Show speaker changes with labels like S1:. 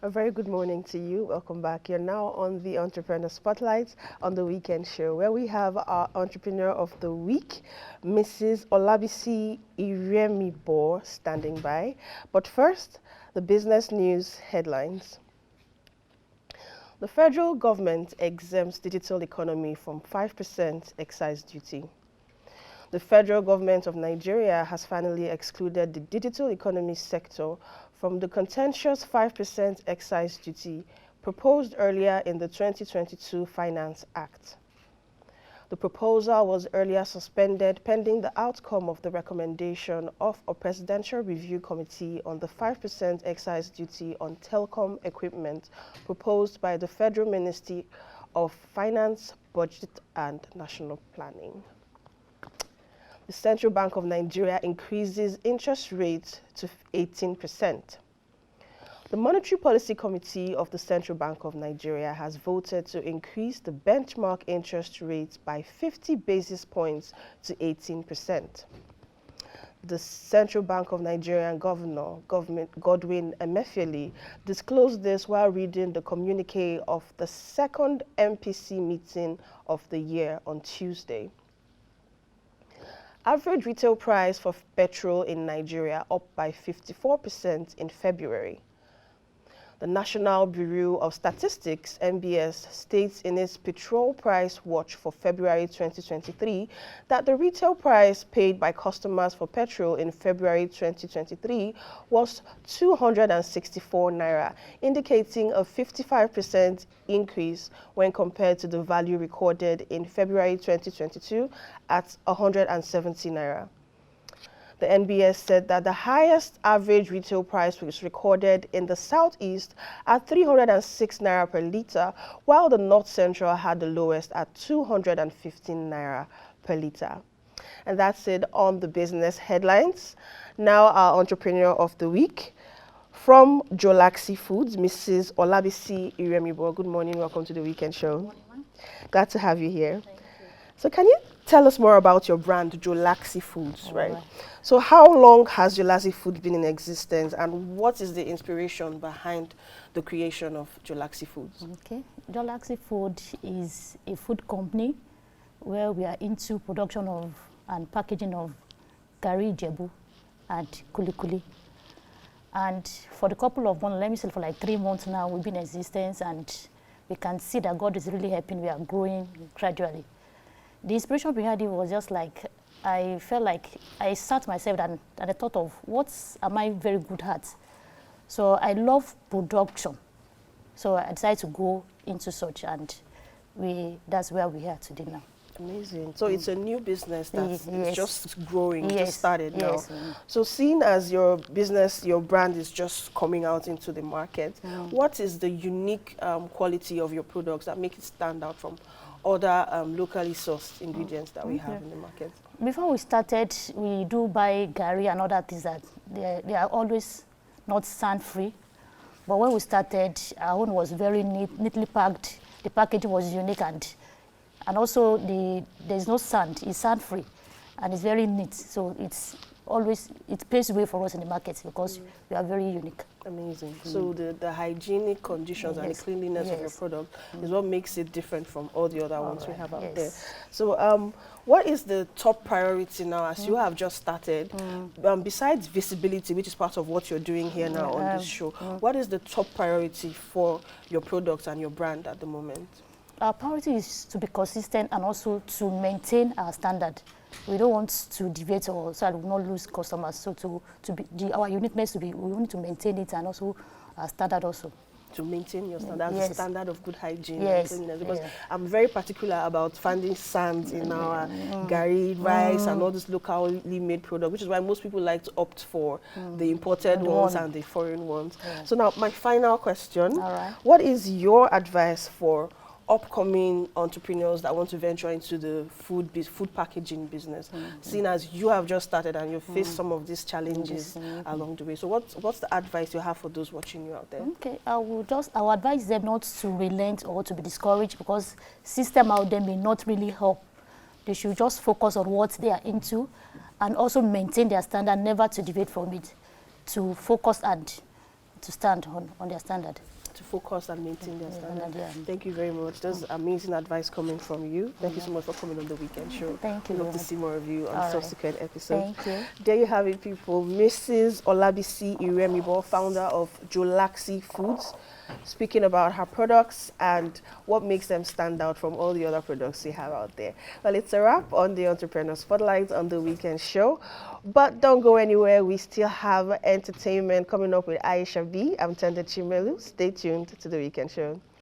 S1: A very good morning to you. Welcome back. You're now on the Entrepreneur Spotlight on the weekend show, where we have our Entrepreneur of the Week, Mrs. Olabisi Iremibo, standing by. But first, the business news headlines. The federal government exempts digital economy from 5% excise duty. The federal government of Nigeria has finally excluded the digital economy sector from the contentious 5% excise duty proposed earlier in the 2022 Finance Act. The proposal was earlier suspended pending the outcome of the recommendation of a Presidential Review Committee on the 5% excise duty on telecom equipment proposed by the Federal Ministry of Finance, Budget and National Planning. The Central Bank of Nigeria increases interest rates to 18%. The Monetary Policy Committee of the Central Bank of Nigeria has voted to increase the benchmark interest rate by 50 basis points to 18%. The Central Bank of Nigeria Governor Godwin Emefiele disclosed this while reading the communique of the second MPC meeting of the year on Tuesday. Average retail price for petrol in Nigeria up by 54% in February. The National Bureau of Statistics, NBS, states in its Petrol Price Watch for February 2023 that the retail price paid by customers for petrol in February 2023 was 264 naira, indicating a 55% increase when compared to the value recorded in February 2022 at 170 naira. The NBS said that the highest average retail price was recorded in the southeast at 306 naira per litre, while the north central had the lowest at 215 naira per litre. And that's it on the business headlines. Now our Entrepreneur of the Week from Jolaxy Foods, Mrs. Olabisi Iremibo. Good morning, welcome to the weekend show.
S2: Good morning.
S1: Glad to have you here. So can you tell us more about your brand, Jolaxy Foods, right? So how long has Jolaxy Foods been in existence, and what is the inspiration behind the creation of Jolaxy Foods?
S2: Okay, Jolaxy Food is a food company where we are into production of and packaging of gari jebu and kulikuli. And for the couple of months, let me say for like 3 months now, we've been in existence, and we can see that God is really helping. We are growing gradually. The inspiration behind it was just like, I felt like I sat myself and I thought of what am I very good at. So I love production. So I decided to go into such, and that's where we are today now.
S1: Amazing. So it's a new business that's
S2: Yes.
S1: just growing,
S2: Yes.
S1: just started now.
S2: Yes.
S1: So seeing as your business, your brand is just coming out into the market, what is the unique quality of your products that make it stand out from other locally sourced ingredients that we have in the market?
S2: Before we started, we do buy gari and other things that they are always not sand-free. But when we started, our own was very neatly packed. The packaging was unique, and also there's no sand. It's sand-free, and it's very neat. So it paves the way for us in the market because we are very unique.
S1: Amazing. So the hygienic conditions and the cleanliness of your product is what makes it different from all the other ones we have out there. So what is the top priority now as you have just started? Besides visibility, which is part of what you're doing here now on this show, what is the top priority for your products and your brand at the moment?
S2: Our priority is to be consistent and also to maintain our standard. We don't want to deviate or so we will not lose customers. So our uniqueness we need to maintain it, and also our standard also. To
S1: maintain your standard, the standard of good hygiene
S2: and
S1: cleanliness. Because I'm very particular about finding sand in our gari, rice, and all this locally made product, which is why most people like to opt for the imported ones and the foreign ones. So now, my final question, what is your advice for upcoming entrepreneurs that want to venture into the food packaging business, seeing as you have just started and you faced some of these challenges along the way? So what's the advice you have for those watching you out there?
S2: Okay, I will advise them not to relent or to be discouraged, because system out there may not really help. They should just focus on what they are into and also maintain their standard, never to deviate from it, to focus and to stand on their standard.
S1: To focus and maintain their standard.
S2: Yeah.
S1: Thank you very much. That's amazing advice coming from you. Thank you so much for coming on the weekend show.
S2: Thank you.
S1: We'd love to see more of you on subsequent episodes.
S2: Thank you.
S1: There you have it, people. Mrs. Olabisi Iremibo, founder of Jolaxy Foods, speaking about her products and what makes them stand out from all the other products we have out there. Well, it's a wrap on the Entrepreneur Spotlight on the weekend show. But don't go anywhere. We still have entertainment coming up with Aisha B. I'm Tende Chimelu. Stay tuned to the weekend show.